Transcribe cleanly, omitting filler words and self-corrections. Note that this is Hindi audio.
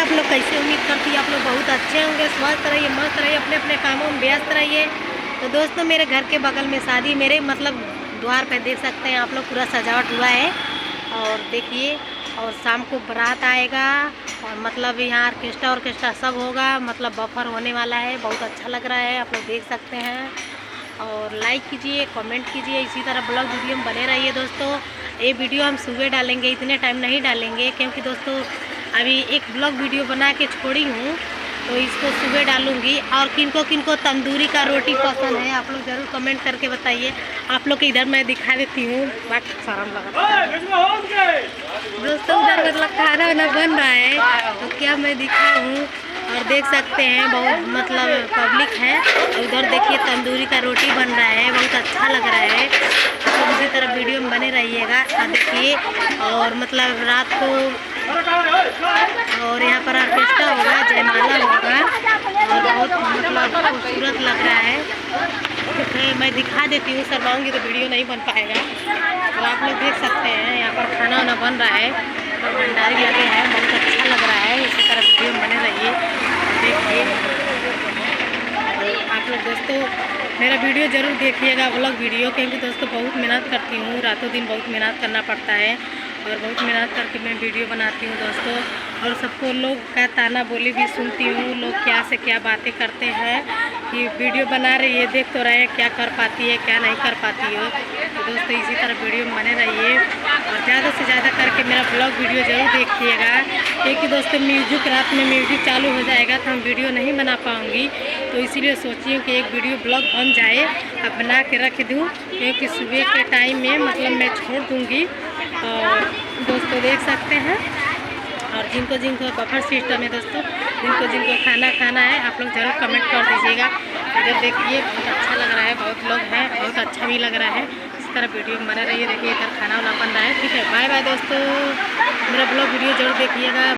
आप लोग कैसे? उम्मीद करती है आप लोग बहुत अच्छे होंगे, स्वस्थ रहिए, मस्त रहिए, अपने अपने कामों में व्यस्त रहिए। तो दोस्तों मेरे घर के बगल में शादी, मेरे मतलब द्वार पे देख सकते हैं आप लोग, पूरा सजावट हुआ है। और देखिए, और शाम को बारात आएगा और मतलब यहाँ ऑर्केस्ट्रा सब होगा, मतलब बफर होने वाला है। बहुत अच्छा लग रहा है, आप लोग देख सकते हैं। और लाइक कीजिए, कमेंट कीजिए, इसी तरह ब्लॉग वीडियो में बने रहिए दोस्तों। ये वीडियो हम सुबह डालेंगे, इतने टाइम नहीं डालेंगे क्योंकि दोस्तों अभी एक ब्लॉग वीडियो बना के छोड़ी हूँ, तो इसको सुबह डालूंगी। और किनको किनको तंदूरी का रोटी पसंद है आप लोग ज़रूर कमेंट करके बताइए। आप लोग के इधर मैं दिखा देती हूँ, बात शर्म लगा दोस्तों, उधर मतलब खाना वाना बन रहा है तो क्या मैं दिखाऊँ। और देख सकते हैं बहुत मतलब पब्लिक है। उधर देखिए तंदूरी का रोटी बन रहा है, बहुत अच्छा लग रहा है। तो इसी तरह वीडियो में बने रहिएगा। देखिए, और मतलब रात को और यहाँ पर ऑर्केस्ट्रा होगा, जयमाला होगा और बहुत मतलब खूबसूरत लग रहा है। तो मैं दिखा देती हूँ, शर्माऊँगी तो वीडियो नहीं बन पाएगा। तो आप लोग देख सकते हैं यहाँ पर खाना वाना बन रहा है, तो भंडारी लगे हैं, बहुत अच्छा लग रहा है। इसी तरह वीडियो में बने रहिए और देखिए। आप लोग दोस्तों मेरा वीडियो ज़रूर देखिएगा, व्लॉग वीडियो, क्योंकि दोस्तों बहुत मेहनत करती हूँ, रातों दिन बहुत मेहनत करना पड़ता है और बहुत मेहनत करके मैं वीडियो बनाती हूँ दोस्तों। और सबको लोग का ताना बोली भी सुनती हूँ, लोग क्या से क्या बातें करते हैं कि वीडियो बना रही है, देख तो रहे हैं क्या कर पाती है क्या नहीं कर पाती हो। तो दोस्तों इसी तरह वीडियो में बने रहिए और ज़्यादा से ज़्यादा करके मेरा ब्लॉग वीडियो ज़रूर देखिएगा, क्योंकि दोस्तों म्यूजिक रात में म्यूजिक चालू हो जाएगा तो हम वीडियो नहीं बना पाऊँगी। तो इसीलिए सोची हूँ कि एक वीडियो ब्लॉग बन जाए, अब बना के रख दूँ, क्योंकि सुबह के टाइम में मतलब मैं छोड़ दूँगी। और दोस्तों देख सकते हैं, और जिनको जिनको बफर सिस्टम है दोस्तों, जिनको जिनको खाना खाना है आप लोग ज़रूर कमेंट कर दीजिएगा। इधर देखिए बहुत अच्छा लग रहा है, बहुत लोग हैं, बहुत अच्छा भी लग रहा है। इस तरह वीडियो में बने रहिए। देखिए इधर खाना वाना बन रहा है। ठीक है, बाय बाय दोस्तों, मेरा ब्लॉग वीडियो ज़रूर देखिएगा।